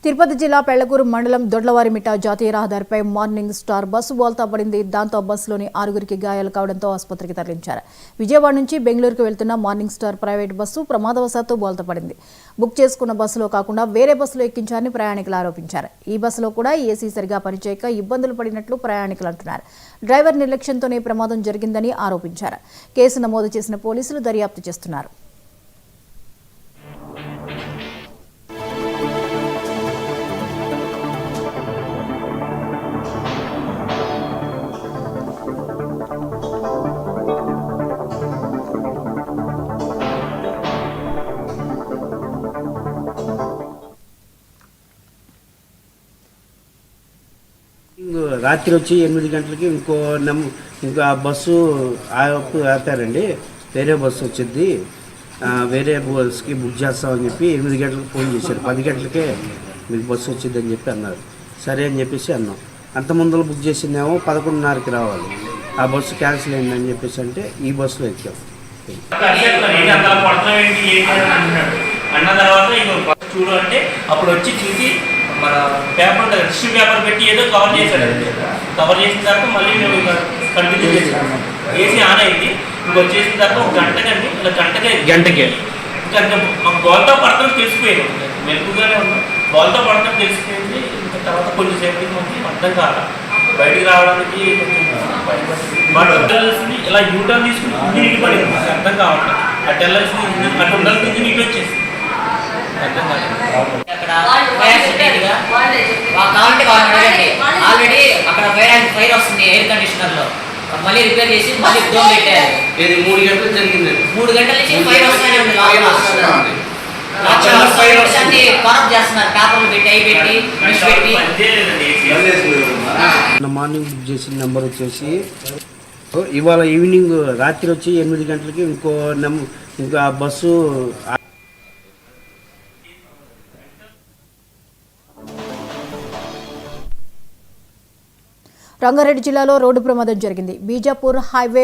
తిరుపతి జిల్లా పెళ్లకూరు మండలం దొడ్లవారిమిట్ట జాతీయ రహదారిపై మార్నింగ్ స్టార్ బస్సు బోల్తా పడింది. దాంతో బస్సులోని 6గురికి గాయాలు కావడంతో ఆసుపత్రికి తరలించారు. విజయవాడ నుంచి బెంగళూరుకు వెళ్తున్న మార్నింగ్ స్టార్ ప్రైవేట్ బస్సు ప్రమాదవశాత్తు బోల్తా పడింది. బుక్ చేసుకున్న బస్సులో కాకుండా వేరే బస్సులో ఎక్కించారని ప్రయాణికులు ఆరోపించారు. ఈ బస్సులో కూడా ఏసీ సరిగా పనిచేయక ఇబ్బందులు పడినట్లు ప్రయాణికులు అంటున్నారు. డ్రైవర్ నిర్లక్ష్యంతోనే ప్రమాదం జరిగిందని ఆరోపించారు. కేసు నమోదు చేసిన పోలీసులు దర్యాప్తు చేస్తున్నారు. రాత్రి వచ్చి 8 గంటలకి ఇంకో బస్సు ఆపారండి. వేరే బస్సు వచ్చింది, వేరే బస్సుకి బుక్ చేస్తామని చెప్పి 8 గంటలకు ఫోన్ చేశారు. 10 గంటలకే మీకు బస్సు వచ్చిందని చెప్పి అన్నారు. సరే అని చెప్పేసి అన్నాం. అంత ముందర బుక్ చేసిందేమో 11:30కి రావాలి. ఆ బస్సు క్యాన్సిల్ అయిందని చెప్పేసి అంటే ఈ బస్సులో ఎక్కాం. అన్న తర్వాత చూడు అంటే అప్పుడు వచ్చి చూసి మన పేపర్ టిష్యూ పేపర్ పెట్టి ఏదో కవర్ చేశాడు. కవర్ చేసిన తర్వాత మళ్ళీ మేము కంటిన్యూ చేసాము. ఏసీ ఆన్ అయింది. ఇంకొచ్చేసిన తర్వాత ఒక గంటకండి ఇలా గంటకే ఇంకా మాకు గోల్తో పడతాం తెలిసిపోయింది. మెలుపుగానే ఉన్నాం. గోల్తో పడతాం తెలిసిపోయింది. ఇంకా తర్వాత కొంచెంసేపటికి మనకి అర్థం కాల. బయటికి రావడానికి కొంచెం ఇలా యూటర్న్ తీసుకుని ఇంటికి పడింది. మాకు అర్థం కావట్లేదు. అటు వెళ్ళాల్సింది అటు ఉండాల్సింది ఇంజిన్ ఇటు వచ్చేసి అర్థం కాలేదు. ఆల్రెడీ అక్కడ ఫైర్ వస్తుంది ఎయిర్ కండిషనర్ లో, మళ్ళీ రిపేర్ చేసి మళ్ళీ డోర్ పెట్టారు. 3 గంటలు జరిగిందండి. 3 గంటల నుంచి ఫైర్ వస్తూనే ఉంది. కరప్ట్ చేస్తున్నారు. పేపర్లు పెట్టి అవి పెట్టి మార్నింగ్ బుక్ చేసిన నెంబర్ వచ్చేసి ఇవాళ ఈవినింగ్ రాత్రి వచ్చి 8 గంటలకి ఇంకో బస్సు రంగారెడ్డి జిల్లాలో రోడ్డు ప్రమాదం జరిగింది. బీజాపూర్ హైవే